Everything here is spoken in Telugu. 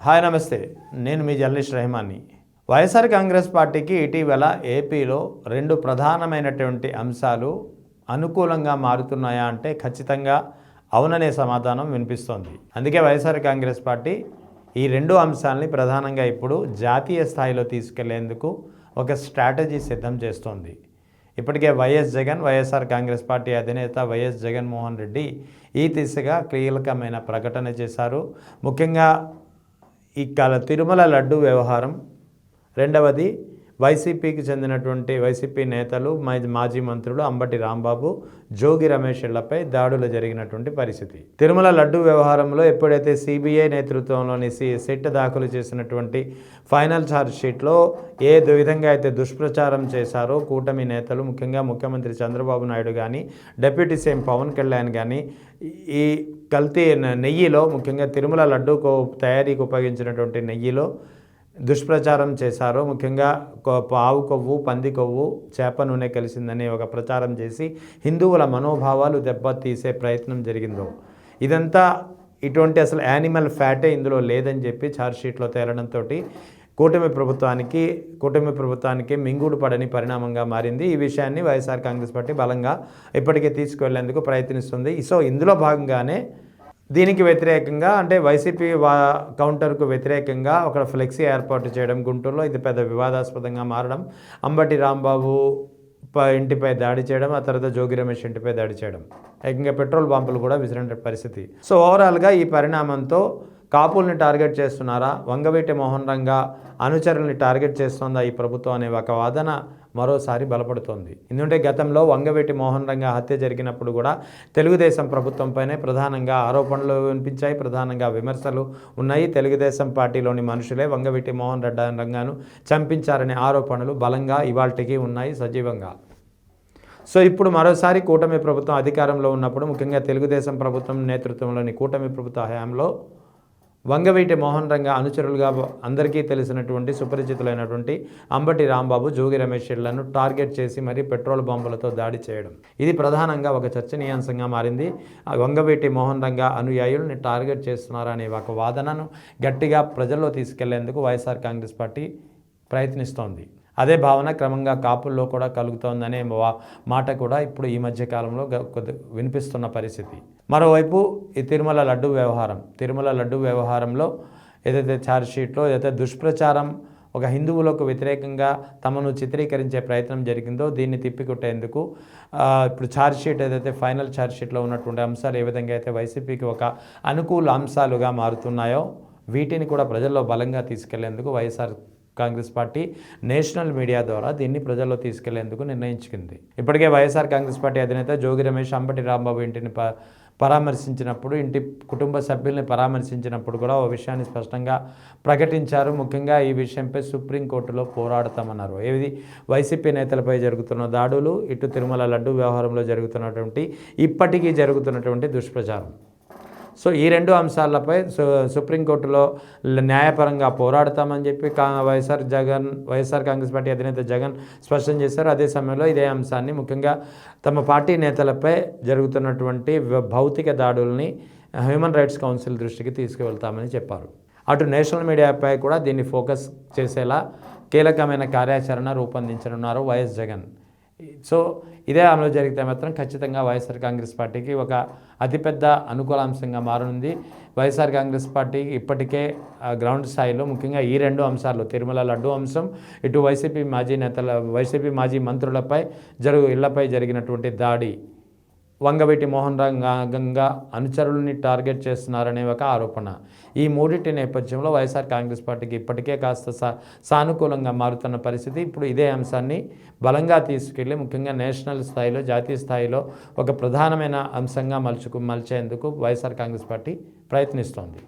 హాయ్ నమస్తే, నేను మీ జర్నలిస్ట్ రెహమాన్ని. వైఎస్ఆర్ కాంగ్రెస్ పార్టీకి ఇటీవల ఏపీలో రెండు ప్రధానమైనటువంటి అంశాలు అనుకూలంగా మారుతున్నాయా అంటే ఖచ్చితంగా అవుననే సమాధానం వినిపిస్తోంది. అందుకే వైఎస్ఆర్ కాంగ్రెస్ పార్టీ ఈ రెండు అంశాలని ప్రధానంగా ఇప్పుడు జాతీయ స్థాయిలో తీసుకెళ్లేందుకు ఒక స్ట్రాటజీ సిద్ధం చేస్తోంది. ఇప్పటికే వైఎస్ఆర్ కాంగ్రెస్ పార్టీ అధినేత వైఎస్ జగన్మోహన్ రెడ్డి ఈ దిశగా కీలకమైన ప్రకటన చేశారు. ముఖ్యంగా తిరుమల లడ్డు వ్యవహారం, రెండవది వైసీపీకి చెందినటువంటి వైసీపీ నేతలు మాజీ మంత్రులు అంబటి రాంబాబు, జోగి రమేష్ ఇళ్లపై దాడులు జరిగినటువంటి పరిస్థితి. తిరుమల లడ్డు వ్యవహారంలో ఎప్పుడైతే సిబిఐ నేతృత్వంలోని సిట్ దాఖలు చేసినటువంటి ఫైనల్ ఛార్జ్ షీట్లో ఏ విధంగా అయితే దుష్ప్రచారం చేశారో కూటమి నేతలు, ముఖ్యంగా ముఖ్యమంత్రి చంద్రబాబు నాయుడు కానీ, డిప్యూటీ సీఎం పవన్ కళ్యాణ్ కానీ ఈ కల్తీ నెయ్యిలో, ముఖ్యంగా తిరుమల లడ్డు తయారీకి ఉపయోగించినటువంటి నెయ్యిలో దుష్ప్రచారం చేశారో, ముఖ్యంగా ఆవు కొవ్వు, పంది కొవ్వు, చేప నూనె కలిసిందని ఒక ప్రచారం చేసి హిందువుల మనోభావాలు దెబ్బతీసే ప్రయత్నం జరిగిందో, ఇదంతా ఇటువంటి అసలు యానిమల్ ఫ్యాటే ఇందులో లేదని చెప్పి ఛార్జ్షీట్లో తేలడంతో కూటమి ప్రభుత్వానికి మింగుడు పడని పరిణామంగా మారింది. ఈ విషయాన్ని వైఎస్ఆర్ కాంగ్రెస్ పార్టీ బలంగా ఇప్పటికే తీసుకువెళ్లేందుకు ప్రయత్నిస్తుంది. సో ఇందులో భాగంగానే దీనికి వ్యతిరేకంగా, అంటే వైసీపీ కౌంటర్కు వ్యతిరేకంగా ఒక ఫ్లెక్సీ ఏర్పాటు చేయడం గుంటూరులో, ఇది పెద్ద వివాదాస్పదంగా మారడం, అంబటి రాంబాబు ఇంటిపై దాడి చేయడం, ఆ తర్వాత జోగి రమేష్ ఇంటిపై దాడి చేయడం, ఏకంగా పెట్రోల్ బాంబులు కూడా విసిరిన పరిస్థితి. సో ఓవరాల్గా ఈ పరిణామంతో కాపుల్ని టార్గెట్ చేస్తున్నారా, వంగవీటి మోహన్ రంగా అనుచరుల్ని టార్గెట్ చేస్తుందా ఈ ప్రభుత్వం అనే ఒక వాదన మరోసారి బలపడుతోంది. ఎందుకంటే గతంలో వంగవీటి మోహన్ రంగా హత్య జరిగినప్పుడు కూడా తెలుగుదేశం ప్రభుత్వంపైనే ప్రధానంగా ఆరోపణలు వినిపించాయి, ప్రధానంగా విమర్శలు ఉన్నాయి. తెలుగుదేశం పార్టీలోని మనుషులే వంగవీటి మోహన్ రంగాను చంపించారనే ఆరోపణలు బలంగా ఇవాల్టికి ఉన్నాయి సజీవంగా. సో ఇప్పుడు మరోసారి కూటమి ప్రభుత్వం అధికారంలో ఉన్నప్పుడు, ముఖ్యంగా తెలుగుదేశం ప్రభుత్వం నేతృత్వంలోని కూటమి ప్రభుత్వ హయాంలో వంగవీటి మోహన్ రంగా అనుచరులుగా అందరికీ తెలిసినటువంటి సుపరిచితులైనటువంటి అంబటి రాంబాబు, జోగి రమేష్ ఇళ్లను టార్గెట్ చేసి మరీ పెట్రోల్ బాంబులతో దాడి చేయడం, ఇది ప్రధానంగా ఒక చర్చనీయాంశంగా మారింది. వంగవీటి మోహన్ రంగా అనుయాయుల్ని టార్గెట్ చేస్తున్నారనే ఒక వాదనను గట్టిగా ప్రజల్లో తీసుకెళ్లేందుకు వైఎస్ఆర్ కాంగ్రెస్ పార్టీ ప్రయత్నిస్తోంది. అదే భావన క్రమంగా కాపుల్లో కూడా కలుగుతోందనే మాట కూడా ఇప్పుడు ఈ మధ్య కాలంలో వినిపిస్తున్న పరిస్థితి. మరోవైపు ఈ తిరుమల లడ్డు వ్యవహారంలో ఏదైతే ఛార్జ్షీట్లో ఏదైతే దుష్ప్రచారం, ఒక హిందువులకు వ్యతిరేకంగా తమను చిత్రీకరించే ప్రయత్నం జరిగిందో దీన్ని తిప్పికొట్టేందుకు ఇప్పుడు ఛార్జ్షీట్ ఏదైతే ఫైనల్ ఛార్జ్షీట్లో ఉన్నటువంటి అంశాలు ఏ విధంగా అయితే వైసీపీకి ఒక అనుకూల అంశాలుగా మారుతున్నాయో వీటిని కూడా ప్రజల్లో బలంగా తీసుకెళ్లేందుకు వైఎస్ఆర్ కాంగ్రెస్ పార్టీ నేషనల్ మీడియా ద్వారా దీన్ని ప్రజల్లో తీసుకెళ్లేందుకు నిర్ణయించుకుంది. ఇప్పటికే వైఎస్ఆర్ కాంగ్రెస్ పార్టీ అధినేత జోగి రమేష్ అంబటి రాంబాబు ఇంటిని పరామర్శించినప్పుడు, ఇంటి కుటుంబ సభ్యుల్ని పరామర్శించినప్పుడు కూడా ఓ విషయాన్ని స్పష్టంగా ప్రకటించారు. ముఖ్యంగా ఈ విషయంపై సుప్రీంకోర్టులో పోరాడతామన్నారు. ఏది వైసీపీ నేతలపై జరుగుతున్న దాడులు, ఇటు తిరుమల లడ్డు వ్యవహారంలో ఇప్పటికీ జరుగుతున్నటువంటి దుష్ప్రచారం. సో ఈ రెండు అంశాలపై సుప్రీంకోర్టులో న్యాయపరంగా పోరాడతామని చెప్పి వైఎస్ఆర్ కాంగ్రెస్ పార్టీ అధినేత జగన్ స్పష్టం చేశారు. అదే సమయంలో ఇదే అంశాన్ని ముఖ్యంగా తమ పార్టీ నేతలపై జరుగుతున్నటువంటి భౌతిక దాడుల్ని హ్యూమన్ రైట్స్ కౌన్సిల్ దృష్టికి తీసుకువెళ్తామని చెప్పారు. అటు నేషనల్ మీడియాపై కూడా దీన్ని ఫోకస్ చేసేలా కీలకమైన కార్యాచరణ రూపొందించనున్నారు వైఎస్ జగన్. సో ఇదే అమలు జరిగితే మాత్రం ఖచ్చితంగా వైఎస్ఆర్ కాంగ్రెస్ పార్టీకి ఒక అతిపెద్ద అనుకూల అంశంగా మారనుంది. వైఎస్ఆర్ కాంగ్రెస్ పార్టీ ఇప్పటికే గ్రౌండ్ స్థాయిలో ముఖ్యంగా ఈ రెండు అంశాలు, తిరుమల లడ్డు అంశం, ఇటు వైసీపీ మాజీ మంత్రులపై ఇళ్లపై జరిగినటువంటి దాడి, వంగవీటి మోహన్ రంగా అనుచరులని టార్గెట్ చేస్తున్నారనే ఒక ఆరోపణ, ఈ మూడింటి నేపథ్యంలో వైఎస్ఆర్ కాంగ్రెస్ పార్టీకి ఇప్పటికే కాస్త సానుకూలంగా మారుతున్న పరిస్థితి. ఇప్పుడు ఇదే అంశాన్ని బలంగా తీసుకెళ్లి ముఖ్యంగా నేషనల్ స్థాయిలో, జాతీయ స్థాయిలో ఒక ప్రధానమైన అంశంగా మలిచేందుకు వైఎస్ఆర్ కాంగ్రెస్ పార్టీ ప్రయత్నిస్తోంది.